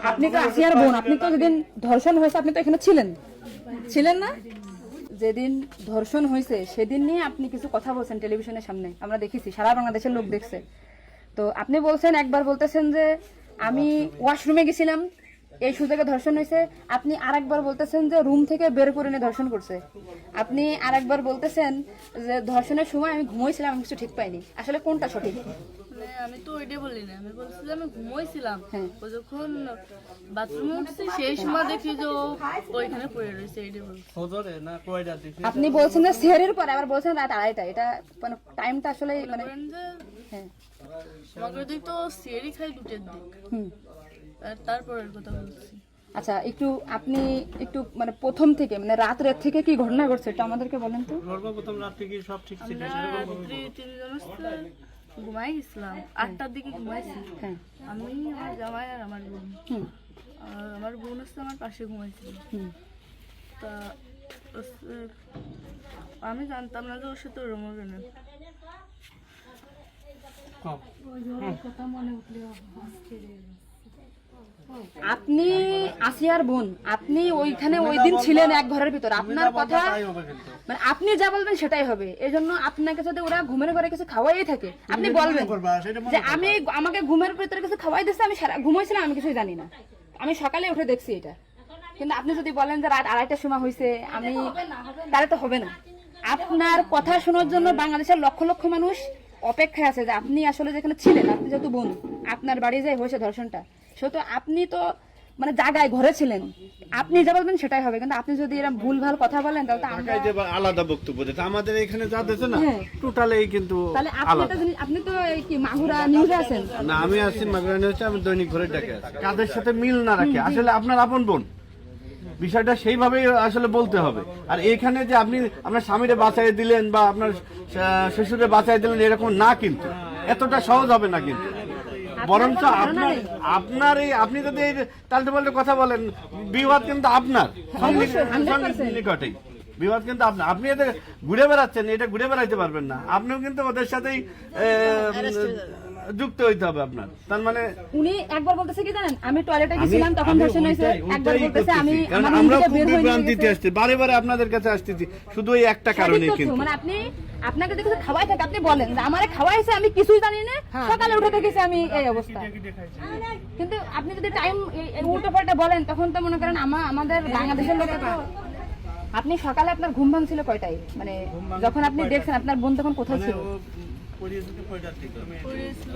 আপনি তো আসিয়ার বোন, আপনি তো যেদিন ধর্ষণ হয়েছে আপনি তো এখানে ছিলেন না? যেদিন ধর্ষণ হয়েছে সেদিন নিয়ে আপনি কিছু কথা বলছেন টেলিভিশনের সামনে, আমরা দেখেছি, সারা বাংলাদেশের লোক দেখছে। তো আপনি বলছেন, একবার বলতেছেন যে আমি ওয়াশরুমে গেছিলাম এই সুযোগে ধর্ষণ হয়েছে, আপনি আরেকবার বলতেছেন যে রুম থেকে বের করে নিয়ে ধর্ষণ করছে, আপনি আরেকবার বলতেছেন যে ধর্ষণের সময় আমি ঘুমোইছিলাম, আমি কিছু ঠিক পাইনি। আসলে কোনটা সঠিক? আমি তো ওইটাই বলি না, আমি বলছি যে আমি ঘুমোইছিলাম। হ্যাঁ। ও যখন বাথরুমে উঠছি সেই সময় দেখি যে ও ওইখানে পড়ে রয়েছে, এইটাই বলছি। আপনি বলছেন যে সেহরির পরে, আবার বলছেন রাত 2:30, এটা মানে টাইমটা আসলে মানে বলেন যে হ্যাঁ। আমাকে দিক তো সিয়ারি খাই 2টের দিক, হুম। আর তারপরের কথা বলছি। আচ্ছা, আপনি একটু মানে প্রথম থেকে মানে রাত থেকে কি ঘটনা ঘটছে এটা আমাদেরকে বলেন তো। সর্বপ্রথম রাত থেকে সব ঠিক ছিল, আমরা রাত্রি 3 জন ঘুমাই গেছিলাম, 8টার দিকে ঘুমাইছি। হ্যাঁ। আমি, আমার জামাই আর আমার বোন। হুম। আর আমার বোন হচ্ছে আমার পাশে ঘুমাইছিল। হুম। তা হচ্ছে আমি জানতাম না যে ওর সাথে ওরম হবে না। আপনি আসিয়ার বোন, আপনি ওইখানে ওই দিন ছিলেন এক ঘরের ভিতর, আপনার কথা মানে আপনি যা বলবেন সেটাই হবে। এই জন্য আপনাকে যদি ওরা ঘুমের ঘরে কিছু খাওয়াই থাকে আপনি বলবেন যে আমাকে ঘুমের ভিতরে কিছু খাওয়াই দিচ্ছে, আমি সারা ঘুমাইছিলাম, আমি কিছুই জানি না, আমি সকালে উঠে দেখছি এটা। কিন্তু আপনি যদি বলেন যে রাত 2:30টার সময় হয়েছে, আমি তাহলে তো হবে না। আপনার কথা শোনার জন্য বাংলাদেশের লক্ষ লক্ষ মানুষ অপেক্ষায় আছে যে আপনি আসলে যেখানে ছিলেন, আপনি যেহেতু বোন, আপনার বাড়ি যাই হয়েছে ধর্ষণটা, সেহেতু আপনি তো মানে জায়গায় ঘরে ছিলেন, আপনি যা বলবেন সেটাই হবে। কিন্তু আপনি যদি এরকম ভুলভাল কথা বলেন তাহলে তো আমরা ঢাকায় যে আলাদা বক্তব্য দিতে, আমাদের এখানে যা দিতে না হ্যাঁ। টোটালি কিন্তু তাহলে আপনি আলাদা। একটা জিনিস, আপনি তো এই কি মাগুরা নিউজে আছেন না, আমি আছি মাগরানি হচ্ছে, আমি দৈনিক ঘরে ডাকে আছি। কাদের সাথে মিল না রাখে, আসলে আপনার আপন বোন, বিষয়টা সেইভাবেই আসলে বলতে হবে। আর এখানে যে আপনি আপনার স্বামীরে বাঁচাই দিলেন বা আপনার শ্বশুরে বাঁচাই দিলেন এরকম না, কিন্তু এতটা সহজ হবে না কিন্তু। বরঞ্চ আপনার এই আপনি যদি এই তাল্টে পাল্টে কথা বলেন, বিবাদ কিন্তু আপনার নিকটেই, বিবাদ কিন্তু আপনার। আপনি এতে ঘুরে বেড়াচ্ছেন, এটা ঘুরে বেড়াইতে পারবেন না, আপনিও কিন্তু ওদের সাথেই যুক্ত হইতে হবে আপনার। তার মানে উনি একবার বলতেছে কি জানেন, আমি টয়লেটে গেছিলাম তখন ধর্ষণ হয়েছে, একবার বলতেছে আমি আমার আমরা রুম থেকে বের হয়ে বিভ্রান্তিতে আসছি, বারে বারে আপনাদের কাছে আসতেছি শুধু এই একটা কারণে। কিন্তু মানে আপনি আপনাকে যদি কিছু খাওয়াই থাকে আপনি বলেন যে আমারে খাওয়াইছে, আমি কিছুই জানি না, সকালে উঠে দেখেছি আমি এই অবস্থা। কিন্তু আপনি যদি টাইম উল্টো পাল্টা বলেন তখন তো মনে করেন আমাদের বাংলাদেশের লোকের তো। আপনি সকালে আপনার ঘুম ভাঙছিল কয়টায়, মানে যখন আপনি দেখছেন আপনার বোন তখন কোথায় ছিল? পড়েছিল